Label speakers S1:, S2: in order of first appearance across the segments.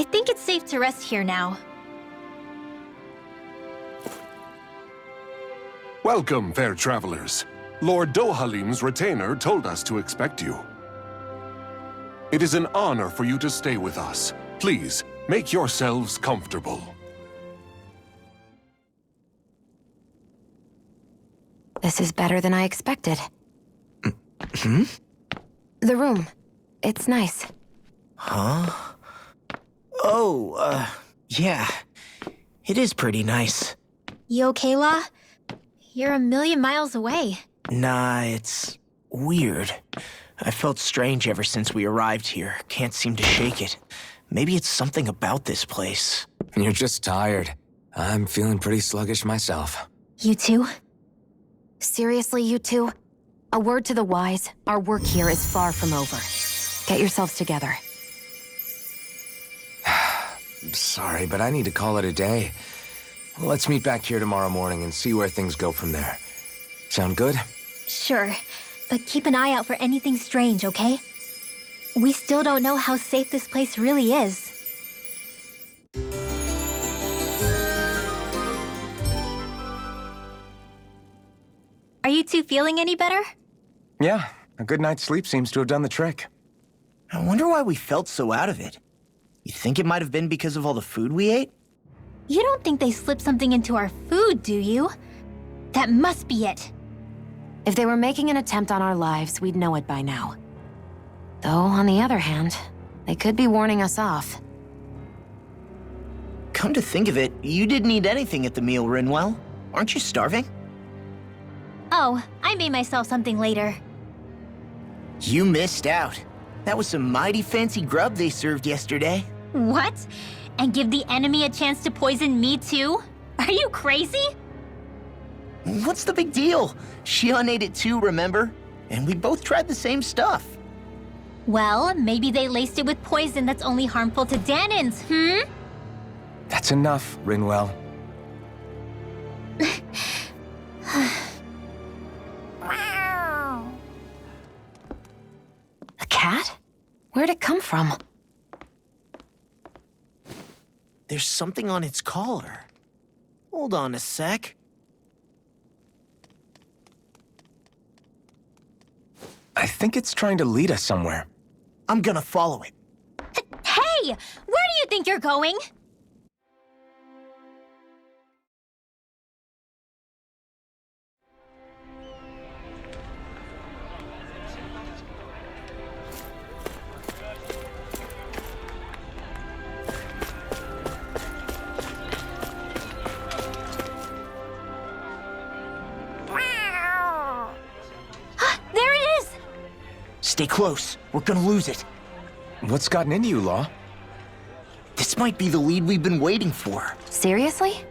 S1: I think it's safe to rest here now.
S2: Welcome, fair travelers. Lord Dohalim's retainer told us to expect you. It is an honor for you to stay with us. Please, make yourselves comfortable.
S3: This is better than I expected.
S4: Hmm?
S3: The room. It's nice.
S4: Huh? Oh, yeah. It is pretty nice.
S1: You okay, La? You're a million miles away.
S4: Nah, it's weird. I felt strange ever since we arrived here. Can't seem to shake it. Maybe it's something about this place.
S5: You're just tired. I'm feeling pretty sluggish myself.
S1: You too?
S3: Seriously, you two? A word to the wise, our work here is far from over. Get yourselves together.
S5: Sorry, but I need to call it a day. Let's meet back here tomorrow morning and see where things go from there. Sound good?
S1: Sure, but keep an eye out for anything strange, okay? We still don't know how safe this place really is. Are you two feeling any better?
S5: Yeah, a good night's sleep seems to have done the trick.
S4: I wonder why we felt so out of it. You think it might have been because of all the food we ate?
S1: You don't think they slipped something into our food, do you? That must be it.
S3: If they were making an attempt on our lives, we'd know it by now. Though, on the other hand, they could be warning us off.
S4: Come to think of it, you didn't eat anything at the meal, Rinwell. Aren't you starving?
S1: Oh, I made myself something later.
S4: You missed out. That was some mighty fancy grub they served yesterday.
S1: What? And give the enemy a chance to poison me too? Are you crazy?
S4: What's the big deal? Shion ate it too, remember? And we both tried the same stuff.
S1: Well, maybe they laced it with poison that's only harmful to Danins,
S5: That's enough, Rinwell.
S3: A cat? Where'd it come from?
S4: There's something on its collar. Hold on a sec.
S5: I think it's trying to lead us somewhere.
S4: I'm gonna follow it.
S1: Hey! Where do you think you're going? There it is!
S4: Stay close. We're gonna lose it.
S5: What's gotten into you, Law?
S4: This might be the lead we've been waiting for.
S3: Seriously?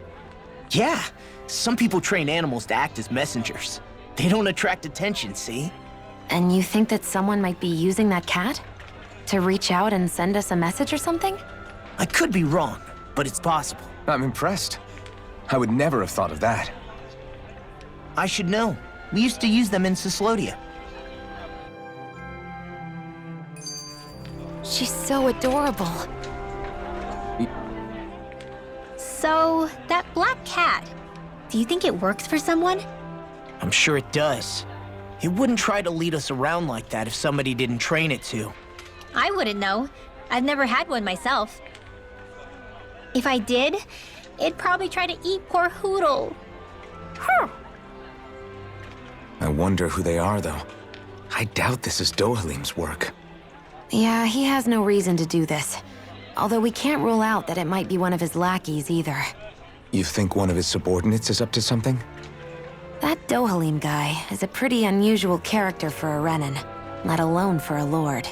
S4: Yeah, some people train animals to act as messengers. They don't attract attention, see?
S3: And you think that someone might be using that cat? To reach out and send us a message or something?
S4: I could be wrong, but it's possible.
S5: I'm impressed. I would never have thought of that.
S4: I should know. We used to use them in Cyslodia.
S3: She's so adorable.
S1: So, that black cat, do you think it works for someone?
S4: I'm sure it does. It wouldn't try to lead us around like that if somebody didn't train it to.
S1: I wouldn't know. I've never had one myself. If I did, it'd probably try to eat poor Hoodle.
S5: I wonder who they are, though. I doubt this is Dohalim's work.
S3: Yeah, he has no reason to do this. Although we can't rule out that it might be one of his lackeys either.
S5: You think one of his subordinates is up to something?
S3: That Dohalim guy is a pretty unusual character for a Renin, let alone for a lord.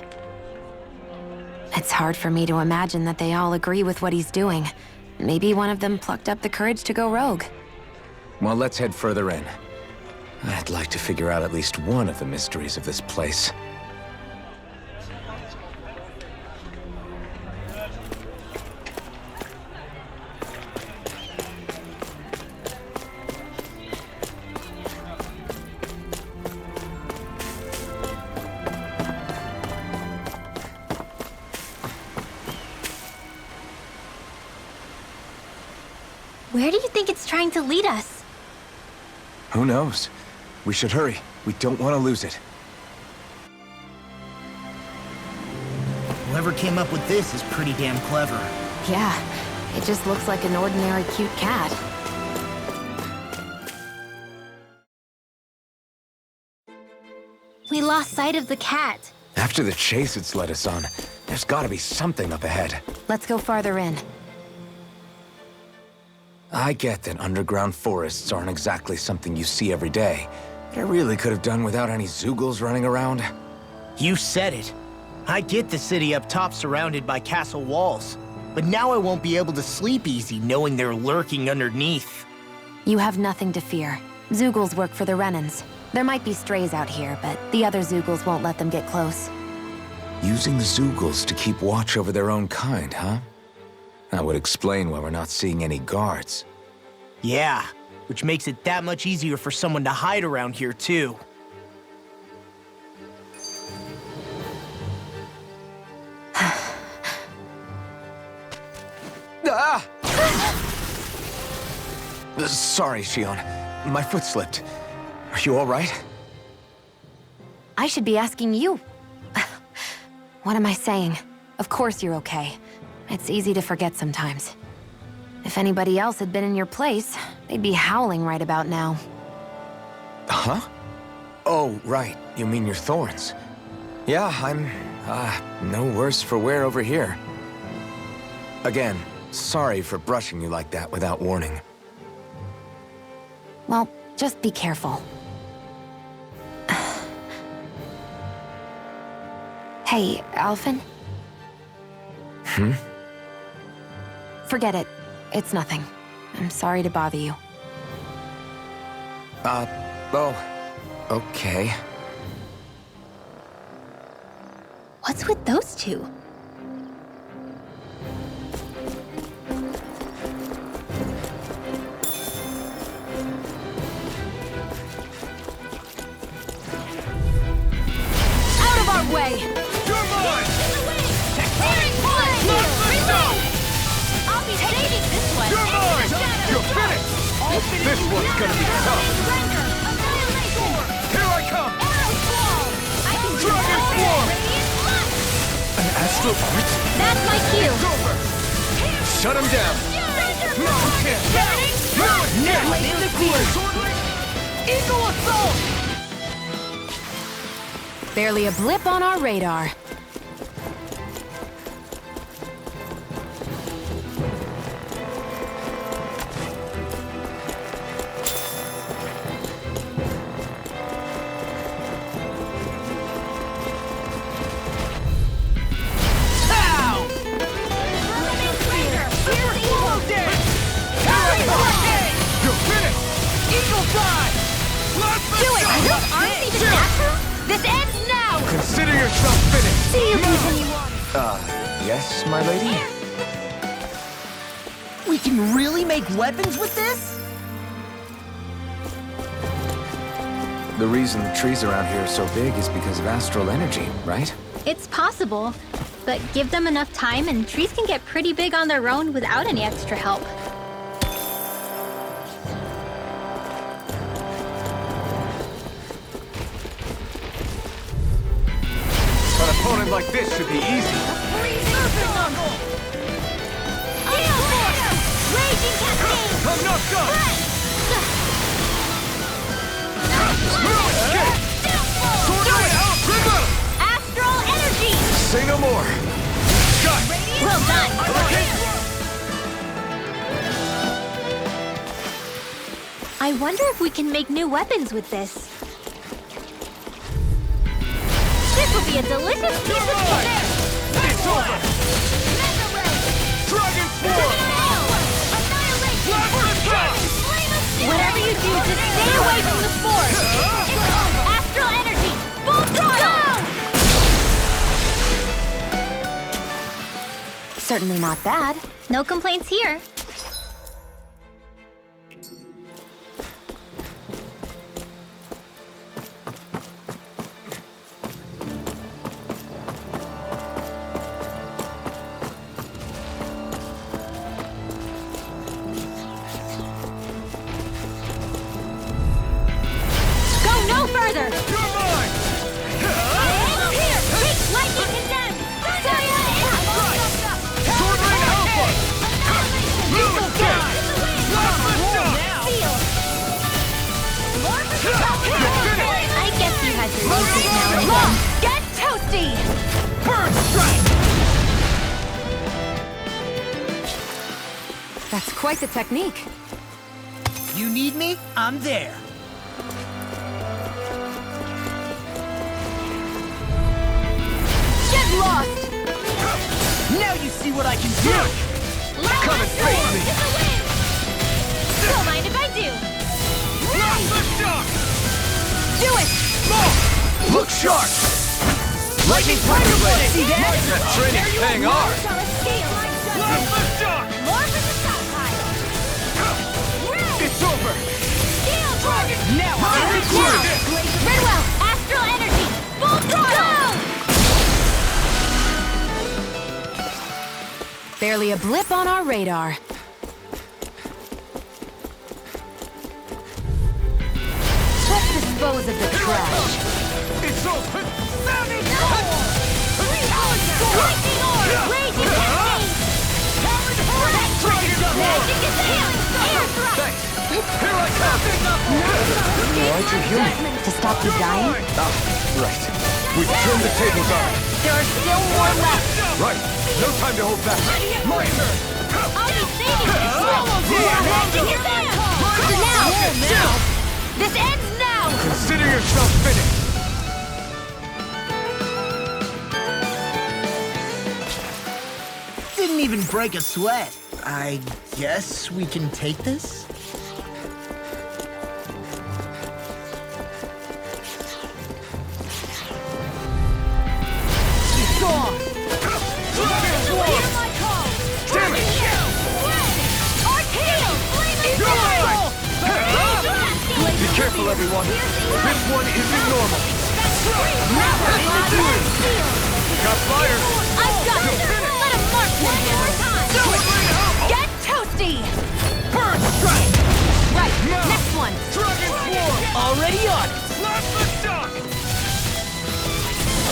S3: It's hard for me to imagine that they all agree with what he's doing. Maybe one of them plucked up the courage to go rogue.
S5: Well, let's head further in. I'd like to figure out at least one of the mysteries of this place.
S1: Where do you think it's trying to lead us?
S5: Who knows? We should hurry. We don't want to lose it.
S4: Whoever came up with this is pretty damn clever.
S3: Yeah, it just looks like an ordinary cute cat.
S1: We lost sight of the cat.
S5: After the chase it's led us on, there's gotta be something up ahead.
S3: Let's go farther in.
S5: I get that underground forests aren't exactly something you see every day, but I really could have done without any Zoogles running around.
S4: You said it. I get the city up top surrounded by castle walls, but now I won't be able to sleep easy knowing they're lurking underneath.
S3: You have nothing to fear. Zoogles work for the Renans. There might be strays out here, but the other Zoogles won't let them get close.
S5: Using the Zoogles to keep watch over their own kind, huh? That would explain why we're not seeing any guards.
S4: Yeah, which makes it that much easier for someone to hide around here, too.
S5: Ah! Sorry, Shion. My foot slipped. Are you all right?
S3: I should be asking you. What am I saying? Of course you're okay. It's easy to forget sometimes. If anybody else had been in your place, they'd be howling right about now.
S5: Huh? Oh, right. You mean your thorns. Yeah, I'm, no worse for wear over here. Again, sorry for brushing you like that without warning.
S3: Well, just be careful. Hey, Alphen?
S5: Hmm?
S3: Forget it. It's nothing. I'm sorry to bother you.
S5: Oh, okay.
S1: What's with those two?
S3: Out of our way!
S6: You're mine!
S1: I'll be saving this one.
S6: You're mine! You're finished! This one's gonna be tough! Here I come! Dragon Swarm!
S5: An astral art?
S1: That's my cue.
S6: It's over! Shut him down! No, you can't!
S4: In the field! Eagle Assault!
S3: Barely a blip on our radar.
S6: You're finished!
S4: Eagle Fly!
S1: Aren't even natural? This ends now!
S6: Consider yourself finished!
S1: See you when you want.
S5: Yes, my lady?
S4: We can really make weapons with this?
S5: The reason the trees around here are so big is because of astral energy, right?
S1: It's possible, but give them enough time and trees can get pretty big on their own without any extra help.
S6: An opponent like this should be easy. I'm not done! No escape!
S1: Astral energy!
S6: Say no more! Shot!
S1: Well done! I wonder if we can make new weapons with this. This will be a delicious piece of cake!
S6: It's over! Dragon Swarm!
S1: Whatever you do, just stay away from the spores! Astral energy! Full throttle!
S3: Certainly not bad.
S1: No complaints here.
S3: Get toasty!
S6: Burn strike!
S3: That's quite the technique.
S4: You need me? I'm there.
S3: Get lost!
S4: Now you see what I can do!
S6: Come and face me!
S1: Don't mind if I do.
S6: Not the shock!
S3: Do it!
S6: Look sharp! Lightning Tiger Blade!
S4: See that?
S6: That training's paying off!
S1: Shall I scale?
S6: Not the shock!
S1: More for the top pile.
S6: It's over!
S1: Scale dragon.
S4: Now I'm
S6: Now!
S4: recorded!
S1: Redwell, astral energy. Full throttle.
S3: Barely a blip on our radar. Let's dispose of the trash.
S6: It's over!
S1: Lightning orb. Raging cascade. Magic gazelle. Air thrust.
S6: Thanks! Here I come!
S5: Aren't you human?
S3: To stop you dying?
S5: Ah, right. We've turned the tables on.
S3: There are still more left.
S5: Right. No time to hold back.
S6: My turn!
S1: I'll be saving you. Magic gazelle. Now. This ends now.
S6: Consider yourself finished!
S4: Didn't even break a sweat. I guess we can take this? It's on!
S1: Hear my call.
S6: Damn it!
S1: Arcade.
S6: Be careful, everyone. This one isn't normal. Got fire!
S1: I've got it. Let him mark one more time.
S3: Get toasty!
S6: Burn strike!
S3: Right,
S6: No.
S3: next one.
S6: Dragon form!
S4: Already on it!
S6: Slap the shock!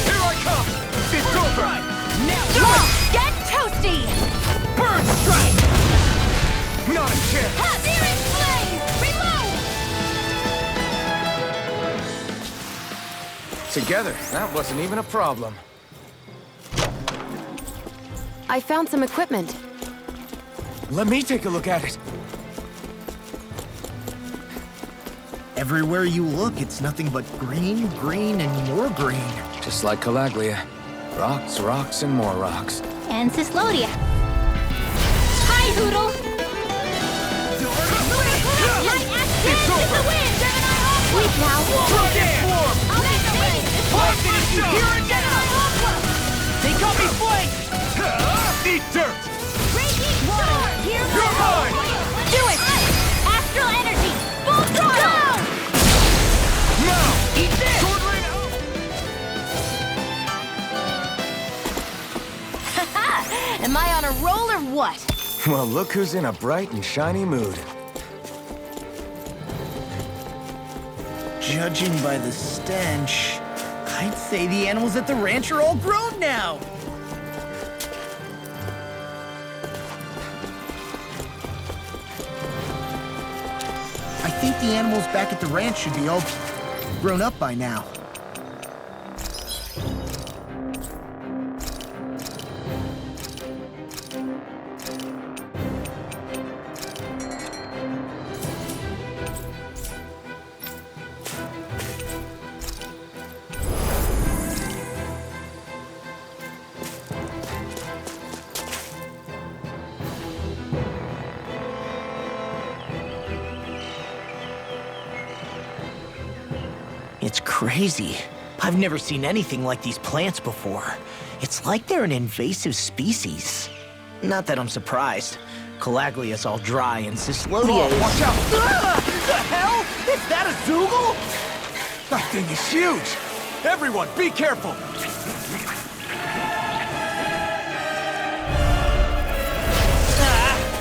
S6: Here I come! It's over!
S3: Now, get toasty!
S6: Burn strike! Not a chance!
S1: Searing flame. Reload.
S5: Together, that wasn't even a problem.
S3: I found some equipment.
S5: Let me take a look at it.
S4: Everywhere you look, it's nothing but green, green, and more green.
S5: Just like Calaglia. Rocks, rocks, and more rocks.
S1: And Cyslodia. Hi, Hoodle. Light action
S6: It's
S1: in
S6: over.
S1: the wind. Sweep now.
S6: Dragon form!
S1: I'll make the wind.
S6: Light action!
S4: Here again! They got me flanked!
S6: Eat dirt!
S1: Raging storm. Hear my
S6: You're
S1: call.
S6: mine!
S1: Do it. Astral energy. Full throttle.
S6: Now!
S4: Eat this!
S6: Sword rain out!
S3: Am I on a roll or what?
S5: Well, look who's in a bright and shiny mood.
S4: Judging by the stench, I'd say the animals at the ranch are all grown now. I think the animals back at the ranch should be all grown up by now. It's crazy. I've never seen anything like these plants before. It's like they're an invasive species. Not that I'm surprised. Calaglia's all dry and Cyslodia is...
S6: Watch out!
S4: The hell? Is that a Zoogle?
S6: That thing is huge! Everyone, be careful!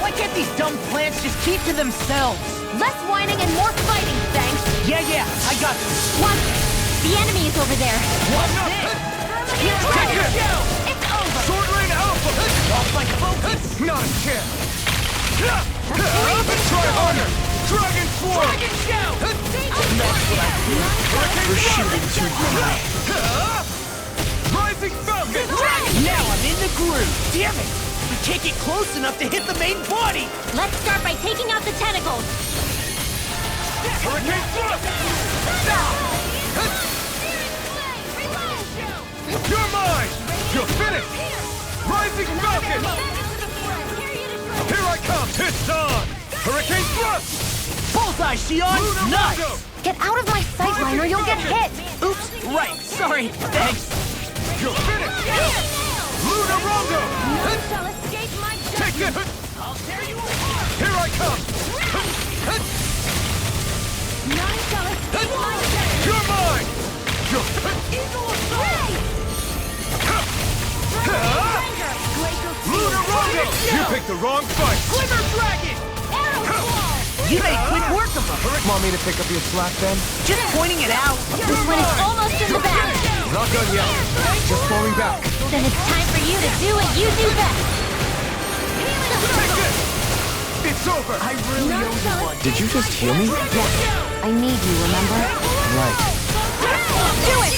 S4: Why can't these dumb plants just keep to themselves?
S3: Less whining and more fighting, thanks.
S4: Yeah, I got this.
S1: Watch it. The enemy is over there.
S4: What's this?
S6: Take it!
S1: It's over.
S6: Sword rain alpha!
S4: Lost my focus.
S6: Not a chance! Let's try harder! Dragon form!
S4: Dragon shout! That's what I do. We're shooting too high.
S6: Rising Falcon!
S4: Now I'm in the groove. Damn it! We can't get close enough to hit the main body.
S1: Let's start by taking out the tentacles.
S6: Hurricane Thrust! You're mine! You're finished! Rising Falcon! Here I come! It's on! Hurricane Thrust!
S4: Bullseye, Shion! Nice!
S3: Get out of my sightline or you'll get hit!
S4: Oops, right. Sorry. Thanks.
S6: You're finished! Lunar Rondo!
S1: None shall escape my
S6: Take
S1: judgment.
S6: this!
S4: I'll tear you apart.
S6: Here I come!
S1: None shall escape my judgment.
S6: You're mine! You're
S1: Eagle of Sway!
S6: Lunar Rondo! You picked the wrong fight!
S4: Glimmer Dragon!
S1: Arrow Claw!
S4: You made quick work of them.
S5: Want me to pick up your slack, then?
S4: Just pointing it out.
S1: This one is almost in the bag.
S5: Not done yet. Just falling back.
S1: Then it's time for you to do what you do best.
S6: Take this! It's over!
S4: I really owe you one.
S5: Did you just heal me?
S3: I need you, remember?
S5: Right.
S1: Do it!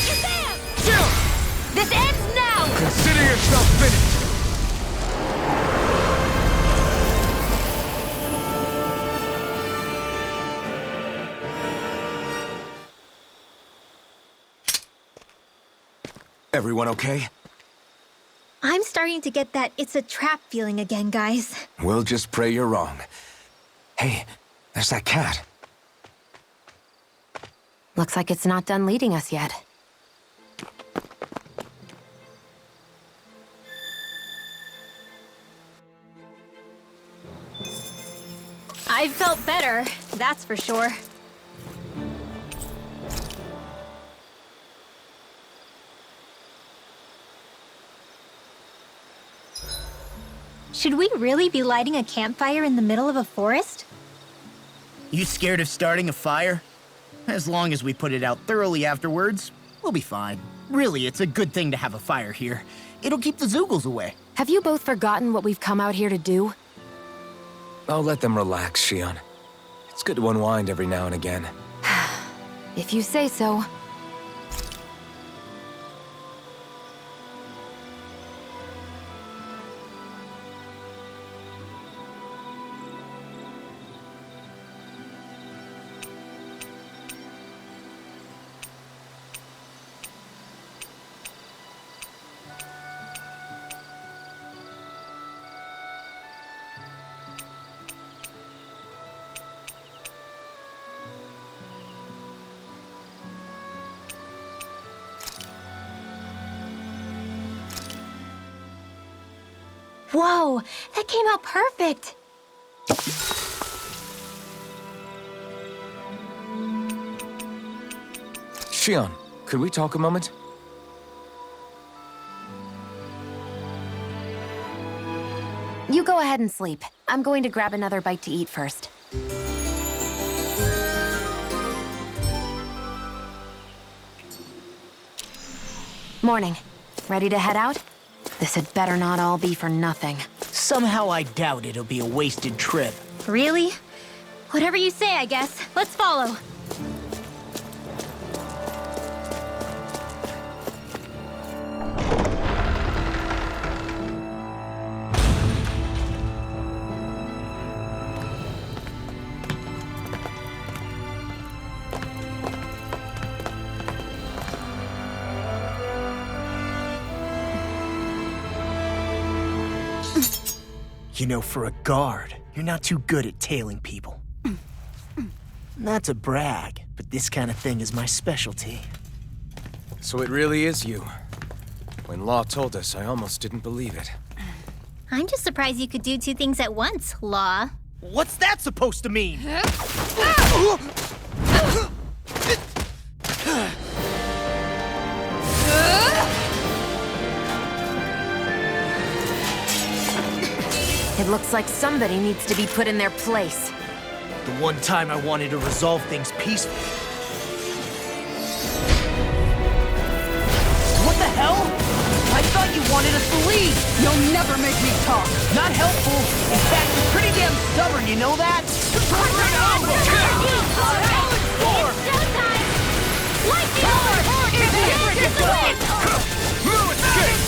S6: Chill!
S1: This ends now!
S6: Consider yourself finished!
S5: Everyone okay?
S1: I'm starting to get that it's a trap feeling again, guys.
S5: We'll just pray you're wrong. Hey, there's that cat.
S3: Looks like it's not done leading us yet.
S1: I've felt better, that's for sure. Should we really be lighting a campfire in the middle of a forest?
S4: You scared of starting a fire? As long as we put it out thoroughly afterwards, we'll be fine. Really, it's a good thing to have a fire here. It'll keep the Zoogles away.
S3: Have you both forgotten what we've come out here to do?
S5: I'll let them relax, Shion. It's good to unwind every now and again.
S3: If you say so.
S1: Whoa, that came out perfect!
S5: Shion, could we talk a moment?
S3: You go ahead and sleep. I'm going to grab another bite to eat first. Morning. Ready to head out? This had better not all be for nothing.
S4: Somehow I doubt it'll be a wasted trip.
S1: Really? Whatever you say, I guess. Let's follow.
S4: You know, for a guard, you're not too good at tailing people. Not to brag, but this kind of thing is my specialty.
S5: So it really is you. When Law told us, I almost didn't believe it.
S1: I'm just surprised you could do two things at once, Law.
S4: What's that supposed to mean?
S3: It looks like somebody needs to be put in their place.
S4: The one time I wanted to resolve things peacefully. What the hell? I thought you wanted us to leave!
S7: You'll never make me talk.
S4: Not helpful. In fact, you're pretty damn stubborn, you know that?
S1: Lightning orb!
S6: Move, escape!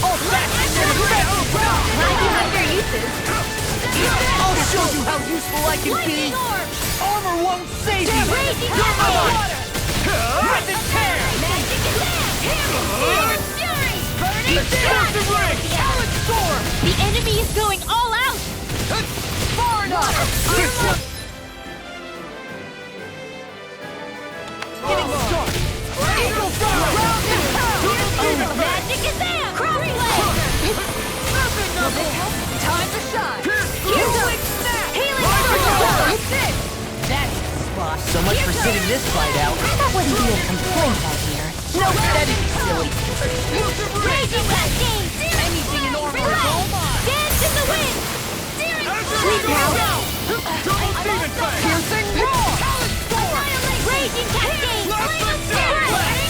S4: I'll show you how useful I can be!
S1: Lightning orb!
S4: Armor won't save you!
S1: Raging
S4: You're mine!
S6: Rip and tear!
S1: Magic attack! Hammer! Fury! Burning
S6: Explosive ring!
S1: Talent storm! The enemy is going all out!
S7: Far enough!
S6: This one!
S7: Getting started!
S6: Eagle Fire!
S1: Magic attack! Crossblade!
S7: Time to shine!
S1: Healing snap! Healing
S7: That's it!
S4: That's the spot. So much for sitting this fight out.
S3: That wouldn't be a complaint, I hear.
S4: No, that'd be silly.
S1: Raging cascade!
S7: Anything in order is
S1: Relax!
S7: all mine!
S1: Dance in the wind!
S6: Sweet now! Double Demon Fang!
S7: Piercing roar!
S1: Annihilate! Raging cascade! Flame of strike!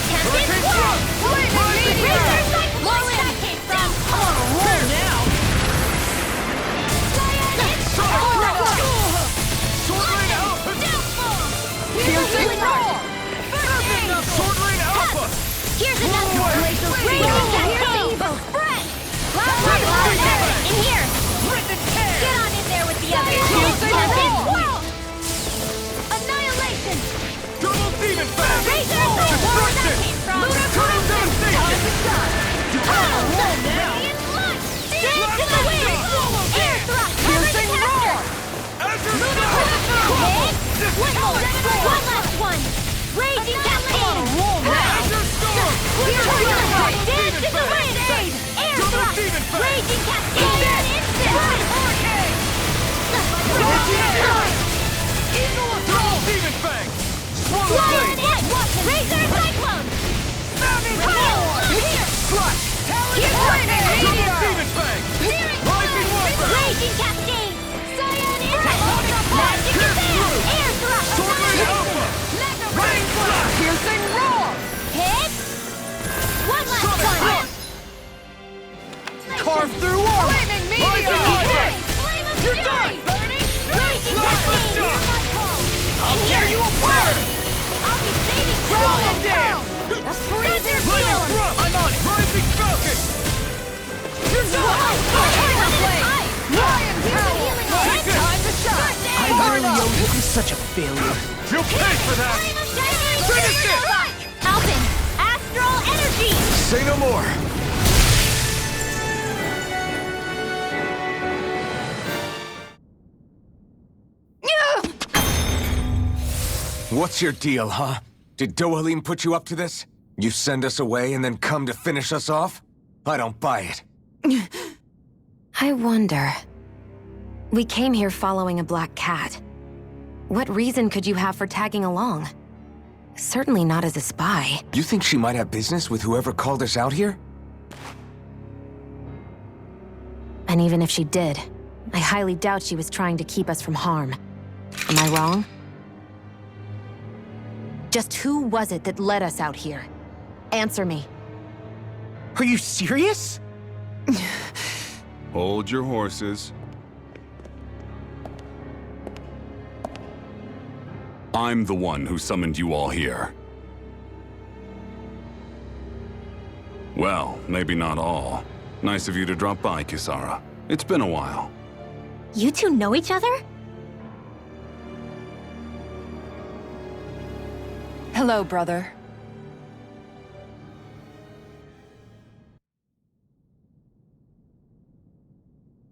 S1: Tempest
S6: Hurricane
S1: Sword!
S6: Rising
S1: Razor
S6: Fang!
S1: cyclone! That came from...
S4: Roar now!
S6: Sword Rain Alpha!
S7: Piercing roar!
S6: Sword Rain Alpha!
S1: Here's another one! Raging cascade! Spread! In here! Get on in there with the others! Tempest Swirl! Annihilation!
S6: Double Demon Fang!
S1: Razor cyclone! That
S6: Destruction!
S1: came from...
S6: Total Devastation!
S1: Dance in the wind! Air thrust!
S7: Piercing roar!
S6: Azure Star!
S1: One more! One last one! Raging cascade!
S6: Azure Storm!
S1: Dance in the wind! Air
S6: Double
S1: thrust!
S6: Demon Fang!
S1: Raging cascade! Hurricane!
S6: Double Demon Fang! Swallow
S1: Flying
S6: Blade!
S1: in! Razor cyclone!
S6: Flash! Double Demon Fang! Rising Warper!
S1: Raging cascade! Cyan impact! Magic attack! Air thrust!
S6: Sword Rain Alpha! Rain Flash!
S7: Piercing roar!
S1: Hit! One last one!
S4: Carve through armor!
S7: Flaming
S6: Rising
S7: meteor!
S6: Warper!
S1: Flame of
S6: You're
S1: fury!
S6: done!
S1: Burning! Raging
S6: Last
S1: cascade!
S6: shot!
S1: I'll tear you apart! I'll be saving
S6: Roll
S1: you!
S6: him down!
S1: A freezer
S6: Lightning
S1: field!
S6: Thrust! I'm on it! Rising Falcon!
S7: Lion power! Time to shine!
S4: I really owe you. I'm such a failure.
S6: You'll pay for that! Finish it!
S1: Alvin! Astral energy!
S5: Say no more. What's your deal, huh? Did Dohalim put you up to this? You send us away and then come to finish us off? I don't buy it.
S3: I wonder. We came here following a black cat. What reason could you have for tagging along? Certainly not as a spy.
S5: You think she might have business with whoever called us out here?
S3: And even if she did, I highly doubt she was trying to keep us from harm. Am I wrong? Just who was it that led us out here? Answer me.
S4: Are you serious?
S8: Hold your horses. I'm the one who summoned you all here. Well, maybe not all. Nice of you to drop by, Kisara. It's been a while.
S1: You two know each other?
S7: Hello, brother.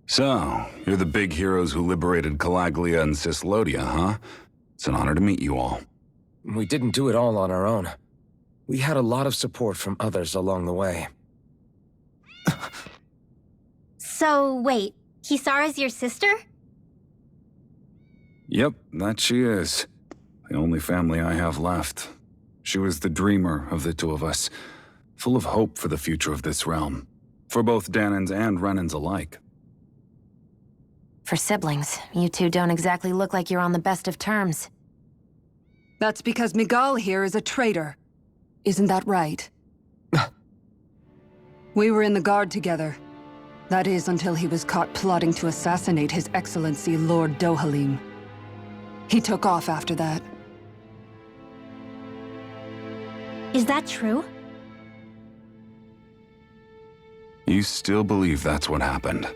S8: So, you're the big heroes who liberated Calaglia and Cislodia, huh? It's an honor to meet you all.
S5: We didn't do it all on our own. We had a lot of support from others along the way.
S1: So, wait. Kisara's your sister?
S8: Yep, that she is. The only family I have left. She was the dreamer of the two of us, full of hope for the future of this realm, for both Danans and Renans alike.
S3: For siblings, you two don't exactly look like you're on the best of terms.
S7: That's because Miguel here is a traitor. Isn't that right? We were in the Guard together. That is, until he was caught plotting to assassinate His Excellency Lord Dohalim. He took off after that.
S1: Is that true?
S8: You still believe that's what happened?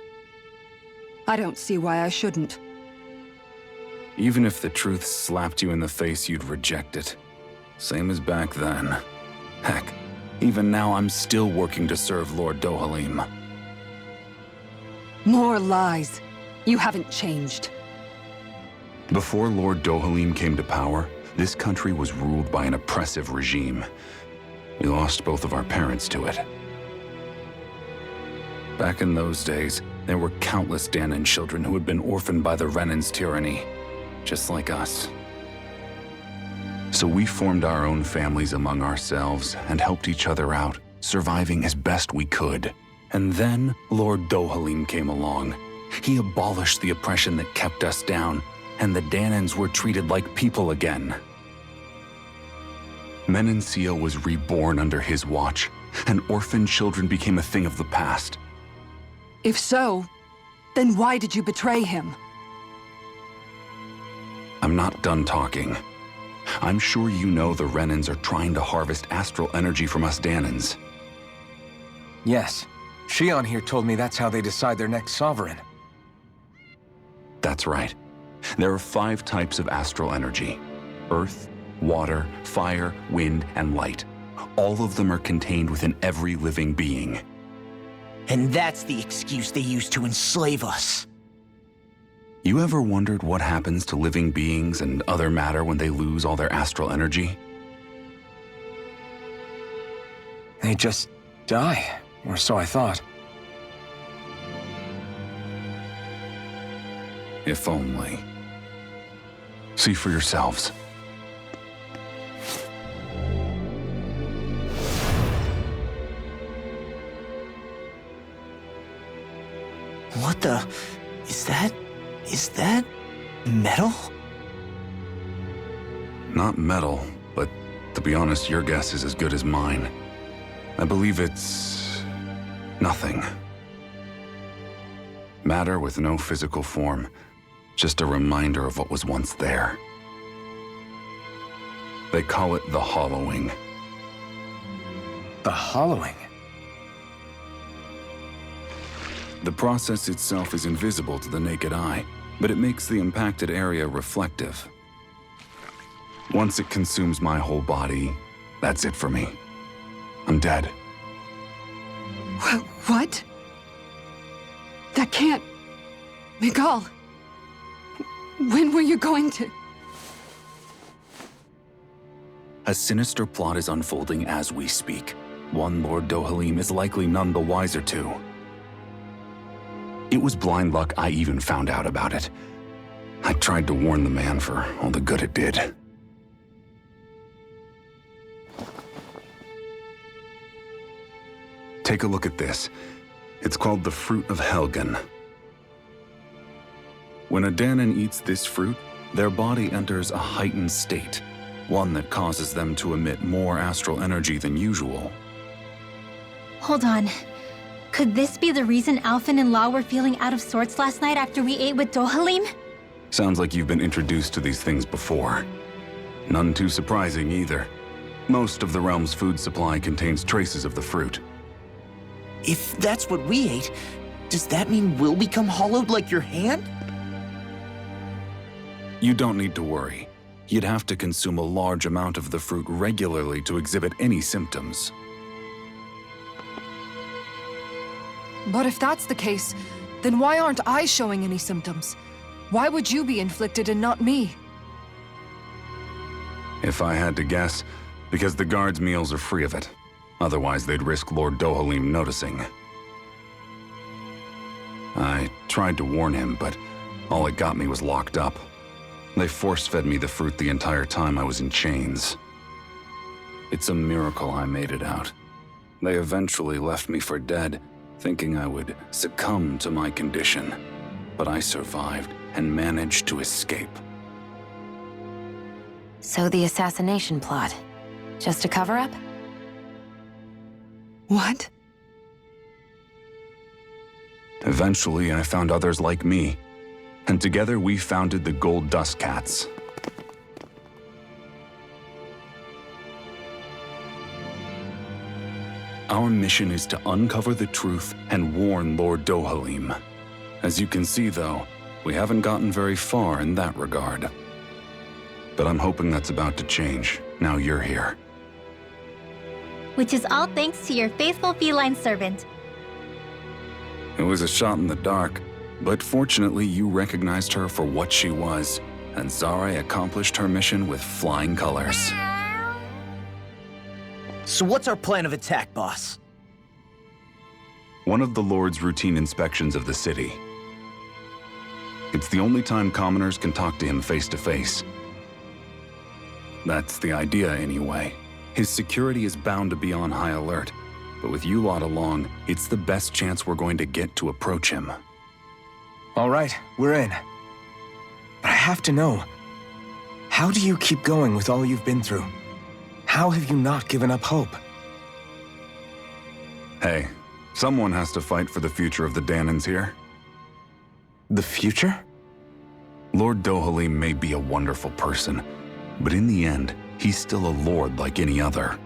S7: I don't see why I shouldn't.
S8: Even if the truth slapped you in the face, you'd reject it. Same as back then. Heck, even now I'm still working to serve Lord Dohalim.
S7: More lies. You haven't changed.
S8: Before Lord Dohalim came to power, this country was ruled by an oppressive regime. We lost both of our parents to it. Back in those days, there were countless Danan children who had been orphaned by the Renan's tyranny, just like us. So we formed our own families among ourselves and helped each other out, surviving as best we could. And then Lord Dohalim came along. He abolished the oppression that kept us down, and the Danans were treated like people again. Menancia was reborn under his watch, and orphaned children became a thing of the past.
S7: If so, then why did you betray him?
S8: I'm not done talking. I'm sure you know the Renans are trying to harvest astral energy from us Danans.
S5: Yes. Shion here told me that's how they decide their next sovereign.
S8: That's right. There are 5 types of astral energy: earth, water, fire, wind, and light. All of them are contained within every living being.
S4: And that's the excuse they use to enslave us.
S8: You ever wondered what happens to living beings and other matter when they lose all their astral energy?
S5: They just die, or so I thought.
S8: If only. See for yourselves.
S4: What the... Is that... metal?
S8: Not metal, but to be honest, your guess is as good as mine. I believe it's... nothing. Matter with no physical form. Just a reminder of what was once there. They call it the hollowing.
S5: The hollowing?
S8: The process itself is invisible to the naked eye, but it makes the impacted area reflective. Once it consumes my whole body, that's it for me. I'm dead.
S7: What? That can't... Miguel... When were you going to...
S8: A sinister plot is unfolding as we speak. One Lord Dohalim is likely none the wiser to. It was blind luck I even found out about it. I tried to warn the man for all the good it did. Take a look at this. It's called the Fruit of Helgen. When a Danan eats this fruit, their body enters a heightened state, one that causes them to emit more astral energy than usual.
S1: Hold on. Could this be the reason Alphen and Law were feeling out of sorts last night after we ate with Dohalim?
S8: Sounds like you've been introduced to these things before. None too surprising either. Most of the realm's food supply contains traces of the fruit.
S4: If that's what we ate, does that mean we'll become hollowed like your hand?
S8: You don't need to worry. You'd have to consume a large amount of the fruit regularly to exhibit any symptoms.
S9: But if that's the case, then why aren't I showing any symptoms? Why would you be inflicted and not me?
S8: If I had to guess, because the guards' meals are free of it. Otherwise, they'd risk Lord Dohalim noticing. I tried to warn him, but all it got me was locked up. They force-fed me the fruit the entire time I was in chains. It's a miracle I made it out. They eventually left me for dead, thinking I would succumb to my condition. But I survived and managed to escape.
S3: So the assassination plot, just a cover-up?
S7: What?
S8: Eventually, I found others like me, and together we founded the Gold Dust Cats. Our mission is to uncover the truth and warn Lord Dohalim. As you can see, though, we haven't gotten very far in that regard. But I'm hoping that's about to change, now you're here.
S1: Which is all thanks to your faithful feline servant.
S8: It was a shot in the dark, but fortunately you recognized her for what she was, and Zare accomplished her mission with flying colors.
S4: So what's our plan of attack, boss?
S8: One of the Lord's routine inspections of the city. It's the only time commoners can talk to him face to face. That's the idea, anyway. His security is bound to be on high alert, but with you lot along, it's the best chance we're going to get to approach him.
S5: All right, we're in. But I have to know, how do you keep going with all you've been through? How have you not given up hope?
S8: Hey, someone has to fight for the future of the Danans here.
S5: The future?
S8: Lord Dohalim may be a wonderful person, but in the end, he's still a lord like any other.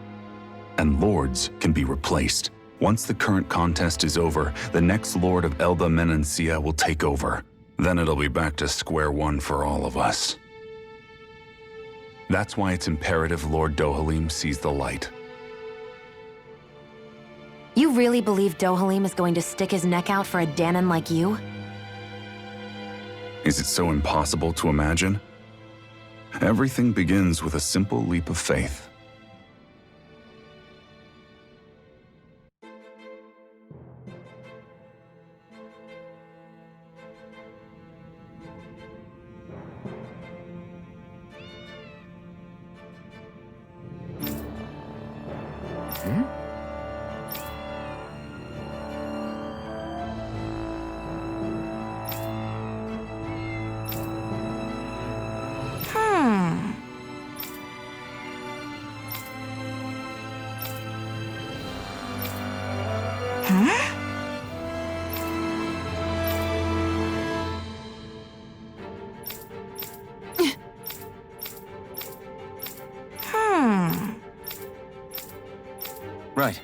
S8: And lords can be replaced. Once the current contest is over, the next lord of Elda Menancia will take over. Then it'll be back to square one for all of us. That's why it's imperative Lord Dohalim sees the light.
S3: You really believe Dohalim is going to stick his neck out for a Danan like you?
S8: Is it so impossible to imagine? Everything begins with a simple leap of faith.
S5: Right.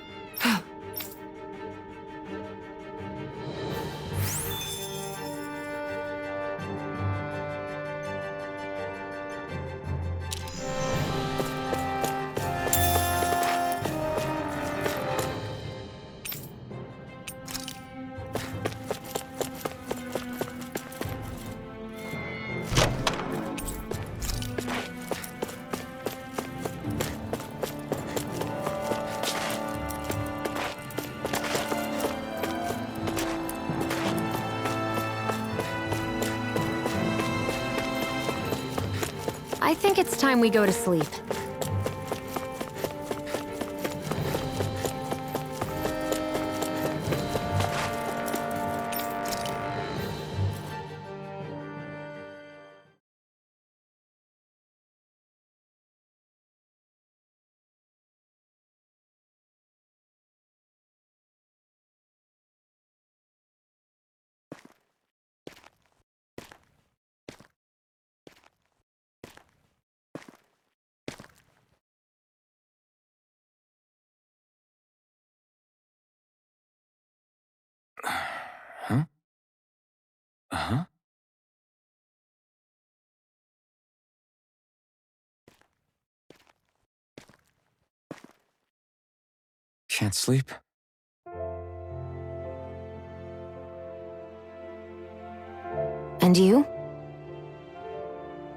S3: I think it's time we go to sleep.
S5: Huh? Uh-huh. Can't sleep?
S3: And you?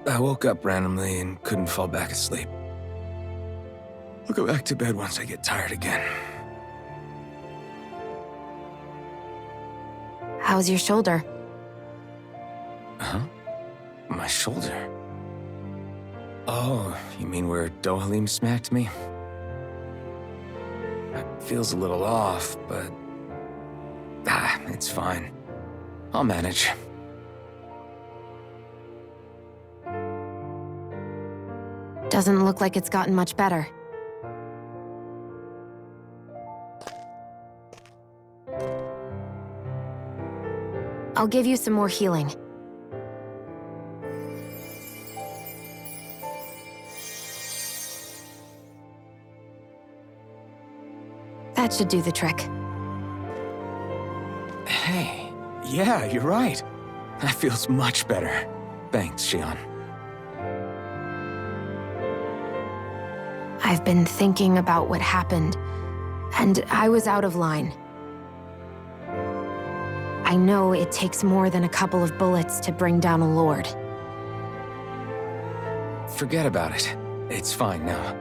S5: I woke up randomly and couldn't fall back asleep. I'll go back to bed once I get tired again.
S3: How's your shoulder?
S5: Huh? My shoulder? Oh, you mean where Dohalim smacked me? It feels a little off, but... it's fine. I'll manage.
S3: Doesn't look like it's gotten much better. I'll give you some more healing. That should do the trick.
S5: Hey, yeah, you're right. That feels much better. Thanks, Xion.
S3: I've been thinking about what happened, and I was out of line. I know it takes more than a couple of bullets to bring down a lord.
S5: Forget about it. It's fine now.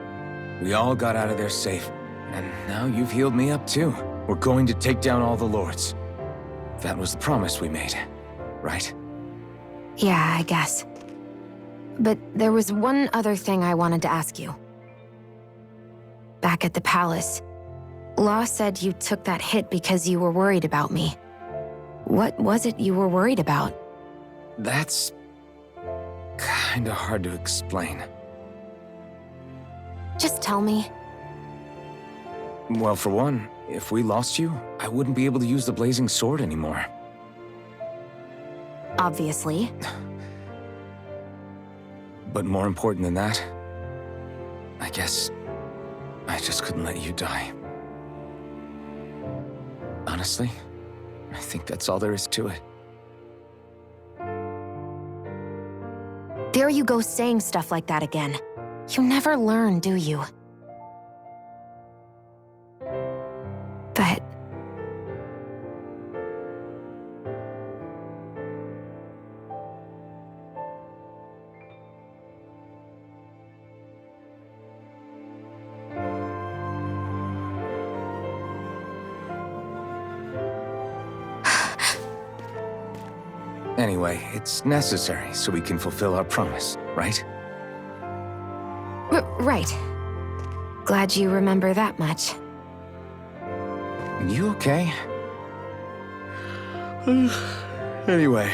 S5: We all got out of there safe, and now you've healed me up too. We're going to take down all the lords. That was the promise we made, right?
S3: Yeah, I guess. But there was one other thing I wanted to ask you. Back at the palace, Law said you took that hit because you were worried about me. What was it you were worried about?
S5: That's kinda hard to explain.
S3: Just tell me.
S5: Well, for one, if we lost you, I wouldn't be able to use the blazing sword anymore.
S3: Obviously.
S5: But more important than that, I guess I just couldn't let you die. Honestly, I think that's all there is to it.
S3: There you go saying stuff like that again. You never learn, do you? But...
S5: Anyway, it's necessary so we can fulfill our promise, right?
S3: Right. Glad you remember that much.
S5: You okay? Anyway,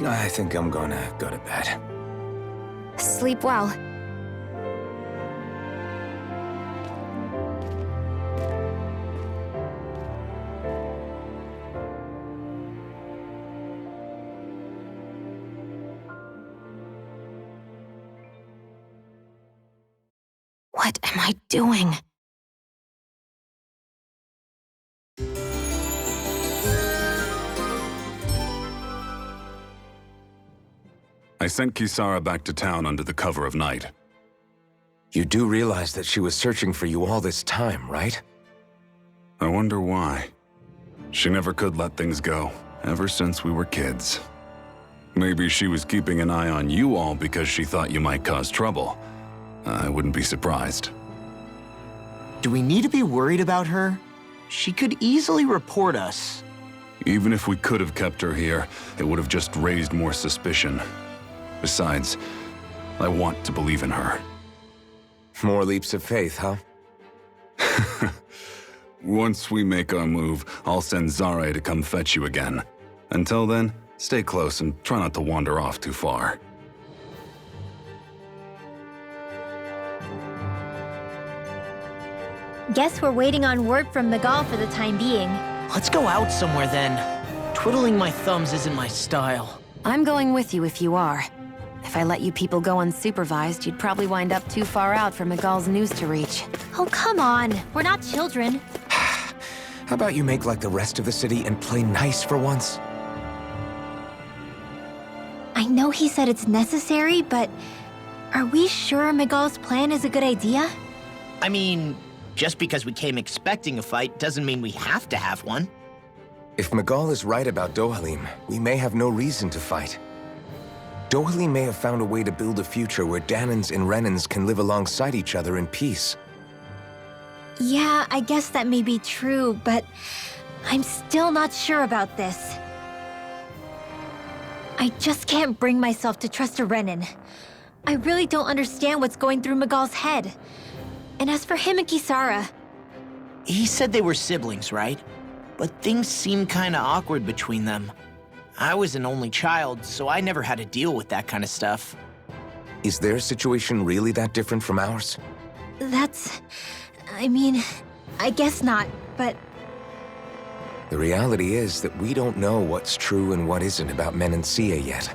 S5: I think I'm gonna go to bed.
S3: Sleep well. What am I doing?
S8: I sent Kisara back to town under the cover of night.
S5: You do realize that she was searching for you all this time, right?
S8: I wonder why. She never could let things go, ever since we were kids. Maybe she was keeping an eye on you all because she thought you might cause trouble. I wouldn't be surprised.
S4: Do we need to be worried about her? She could easily report us.
S8: Even if we could have kept her here, it would have just raised more suspicion. Besides, I want to believe in her.
S5: More leaps of faith, huh?
S8: Once we make our move, I'll send Zare to come fetch you again. Until then, stay close and try not to wander off too far.
S1: Guess we're waiting on word from Miguel for the time being.
S4: Let's go out somewhere then. Twiddling my thumbs isn't my style.
S3: I'm going with you if you are. If I let you people go unsupervised, you'd probably wind up too far out for Miguel's news to reach.
S1: Oh, come on. We're not children.
S5: How about you make like the rest of the city and play nice for once?
S1: I know he said it's necessary, but are we sure Miguel's plan is a good idea?
S4: I mean, just because we came expecting a fight doesn't mean we have to have one.
S5: If Miguel is right about Dohalim, we may have no reason to fight. Dohalim may have found a way to build a future where Danans and Renans can live alongside each other in peace.
S1: Yeah, I guess that may be true, but I'm still not sure about this. I just can't bring myself to trust a Renan. I really don't understand what's going through Miguel's head. And as for him and Kisara...
S4: He said they were siblings, right? But things seem kinda awkward between them. I was an only child, so I never had to deal with that kind of stuff.
S5: Is their situation really that different from ours?
S1: I mean, I guess not, but...
S5: The reality is that we don't know what's true and what isn't about Menancia yet.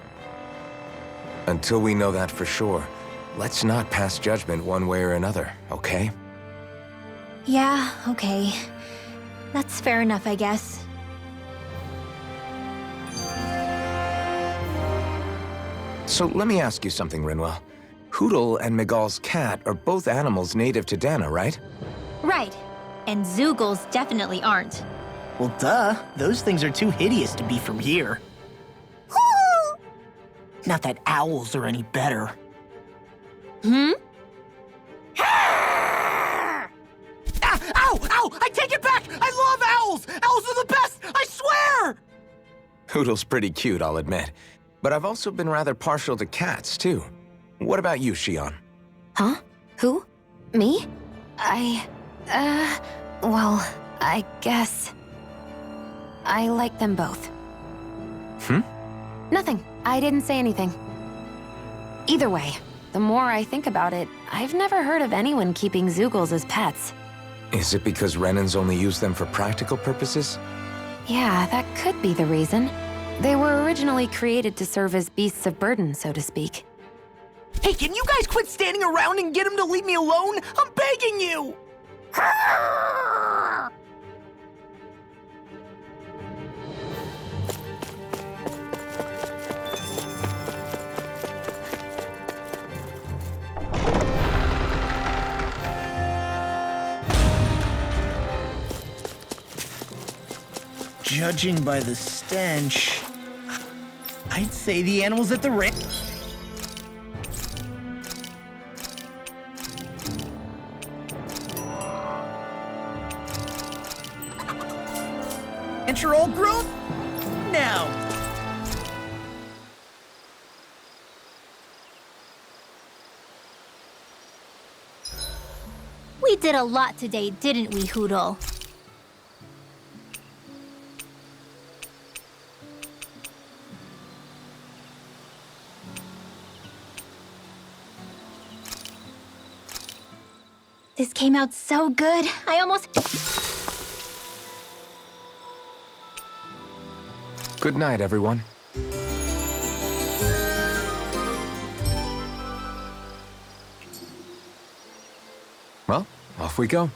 S5: Until we know that for sure, let's not pass judgment one way or another, okay?
S1: Yeah, okay. That's fair enough, I guess.
S5: So let me ask you something, Rinwell. Hootle and Miguel's cat are both animals native to Dana, right?
S1: Right. And Zoogles definitely aren't.
S4: Well, duh. Those things are too hideous to be from here. Not that owls are any better.
S1: Hmm?
S4: Ah! Ow! Ow! I take it back! I love owls! Owls are the best! I swear!
S5: Hootle's pretty cute, I'll admit. But I've also been rather partial to cats, too. What about you, Shion?
S3: Huh? Who? Me? Well, I guess... I like them both.
S5: Hmm?
S3: Nothing. I didn't say anything. Either way, the more I think about it, I've never heard of anyone keeping Zoogles as pets.
S5: Is it because Renans only use them for practical purposes?
S3: Yeah, that could be the reason. They were originally created to serve as beasts of burden, so to speak.
S4: Hey, can you guys quit standing around and get him to leave me alone? I'm begging you! Judging by the stench, I'd say the animals at the ranch. And you're all grown now.
S1: We did a lot today, didn't we, Hootle? This came out so good. I almost...
S5: Good night, everyone. Well, off we go.